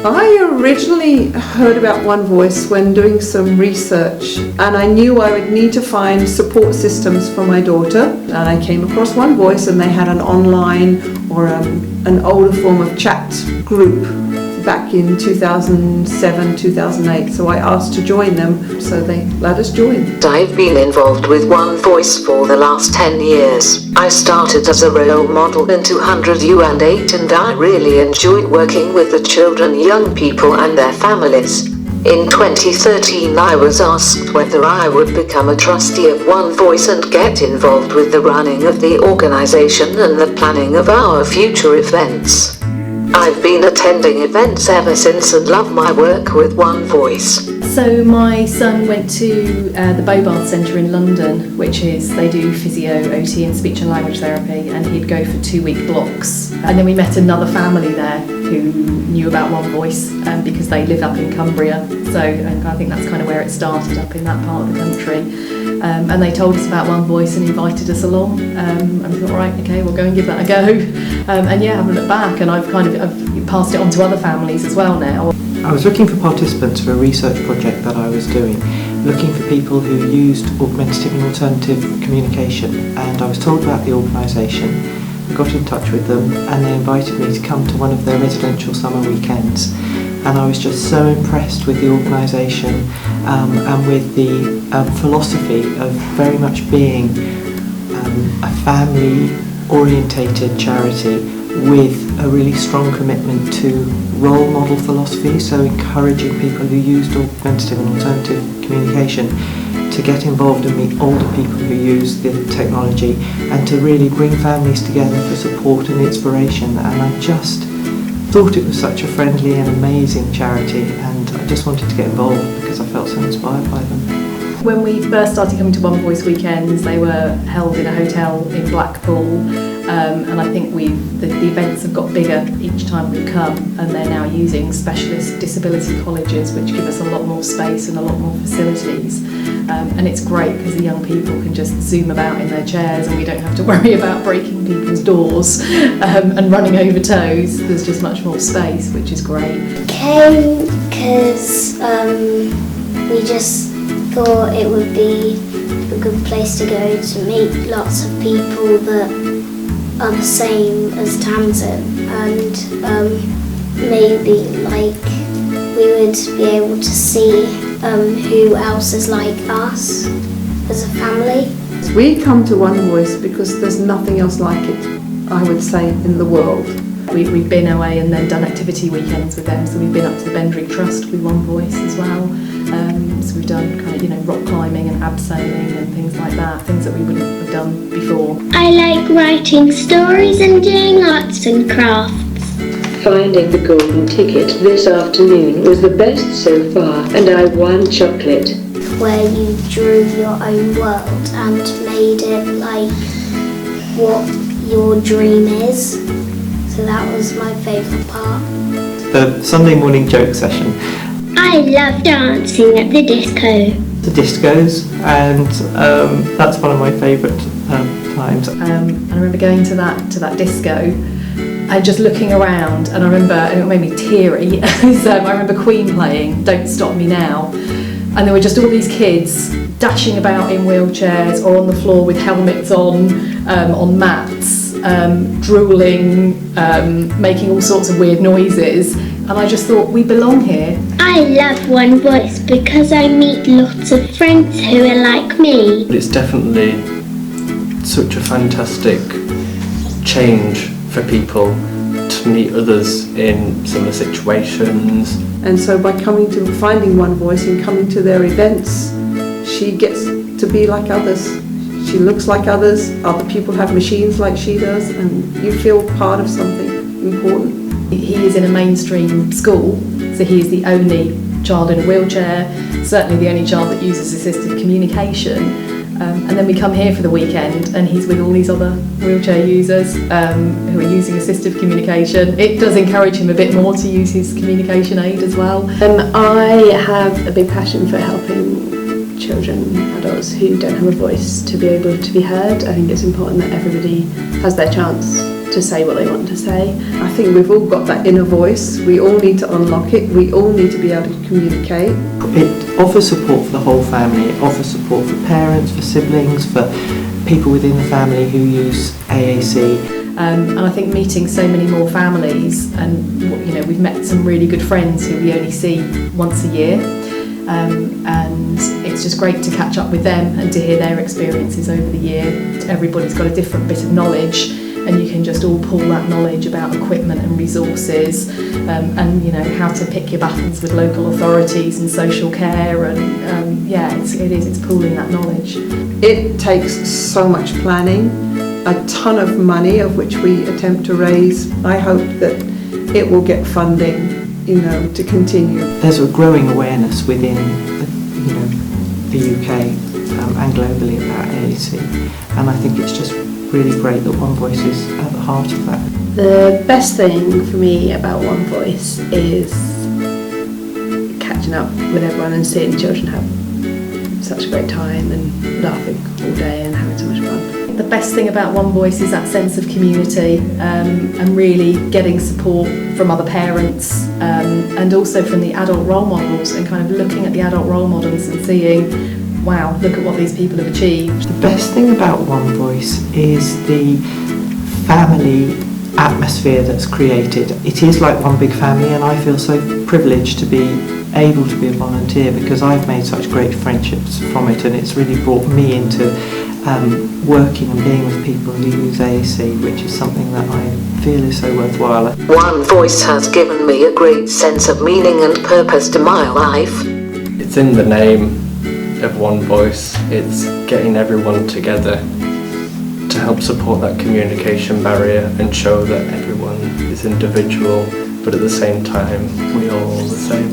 I originally heard about 1Voice when doing some research, and I knew I would need to find support systems for my daughter, and I came across 1Voice, and they had an online or an older form of chat group back in 2007, 2008, so I asked to join them, so they let us join. I've been involved with 1Voice for the last 10 years. I started as a role model in 200U&8 and I really enjoyed working with the children, young people and their families. In 2013 I was asked whether I would become a trustee of 1Voice and get involved with the running of the organisation and the planning of our future events. I've been attending events ever since and love my work with 1Voice. So my son went to the Bobard Centre in London, which is, they do physio, OT and speech and language therapy, and he'd go for 2-week blocks. And then we met another family there who knew about 1Voice because they live up in Cumbria. So I think that's kind of where it started, up in that part of the country. And they told us about 1Voice and invited us along. And we thought, right, okay, we'll go and give that a go. And yeah, haven't looked back, and I've passed it on to other families as well now. I was looking for participants for a research project that I was doing, looking for people who used augmentative and alternative communication, and I was told about the organisation. I got in touch with them and they invited me to come to one of their residential summer weekends, and I was just so impressed with the organisation and with the philosophy of very much being a family orientated charity with a really strong commitment to role model philosophy, so encouraging people who used augmentative and alternative communication to get involved and meet older people who use the technology and to really bring families together for support and inspiration. And I just thought it was such a friendly and amazing charity, and I just wanted to get involved because I felt so inspired by them. When we first started coming to 1Voice weekends, they were held in a hotel in Blackpool, and I think the events have got bigger each time we've come, and they're now using specialist disability colleges, which give us a lot more space and a lot more facilities. And it's great because the young people can just zoom about in their chairs and we don't have to worry about breaking people's doors and running over toes. There's just much more space, which is great. Came because we just thought it would be a good place to go to meet lots of people that are the same as Tamsin, and maybe we would be able to see who else is like us as a family. We come to 1Voice because there's nothing else like it, I would say, in the world. We've been away and then done activity weekends with them, so we've been up to the Bendring Trust with 1Voice as well. So we've done kind of, rock climbing and abseiling and things like that, things that we wouldn't have done before. I like writing stories and doing arts and crafts. Finding the golden ticket this afternoon was the best so far, and I won chocolate. Where you drew your own world and made it like what your dream is. So that was my favourite part. The Sunday morning joke session. I love dancing at the disco. The discos, and that's one of my favourite times. I remember going to that disco and just looking around, and I remember, and it made me teary, so I remember Queen playing Don't Stop Me Now, and there were just all these kids dashing about in wheelchairs or on the floor with helmets on mats, drooling, making all sorts of weird noises, and I just thought, we belong here. I love 1Voice because I meet lots of friends who are like me. It's definitely such a fantastic change for people to meet others in similar situations. And so by finding 1Voice and coming to their events, she gets to be like others. She looks like others, other people have machines like she does, and you feel part of something important. He is in a mainstream school, so he is the only child in a wheelchair, certainly the only child that uses assistive communication. And then we come here for the weekend and he's with all these other wheelchair users who are using assistive communication. It does encourage him a bit more to use his communication aid as well. I have a big passion for helping children, adults who don't have a voice to be able to be heard. I think it's important that everybody has their chance to say what they want to say. I think we've all got that inner voice. We all need to unlock it. We all need to be able to communicate. It offers support for the whole family. It offers support for parents, for siblings, for people within the family who use AAC. And I think meeting so many more families, and you know, we've met some really good friends who we only see once a year, and it's just great to catch up with them and to hear their experiences over the year. Everybody's got a different bit of knowledge, and you can just all pull that knowledge about equipment and resources, and you know, how to pick your battles with local authorities and social care, and it's pooling that knowledge. It takes so much planning, a ton of money of which we attempt to raise. I hope that it will get funding, you know, to continue. There's a growing awareness within the UK and globally about AAC, and I think it's just really great that 1Voice is at the heart of that. The best thing for me about 1Voice is catching up with everyone and seeing children have such a great time and laughing all day and having so much fun. The best thing about 1Voice is that sense of community, and really getting support from other parents, and also from the adult role models, and kind of looking at the adult role models and seeing, wow, look at what these people have achieved. The best thing about 1Voice is the family atmosphere that's created. It is like one big family, and I feel so privileged to be able to be a volunteer because I've made such great friendships from it, and it's really brought me into working and being with people who use AAC, which is something that I feel is so worthwhile. 1Voice has given me a great sense of meaning and purpose to my life. It's in the name of 1Voice. It's getting everyone together to help support that communication barrier and show that everyone is individual, but at the same time we're all the same.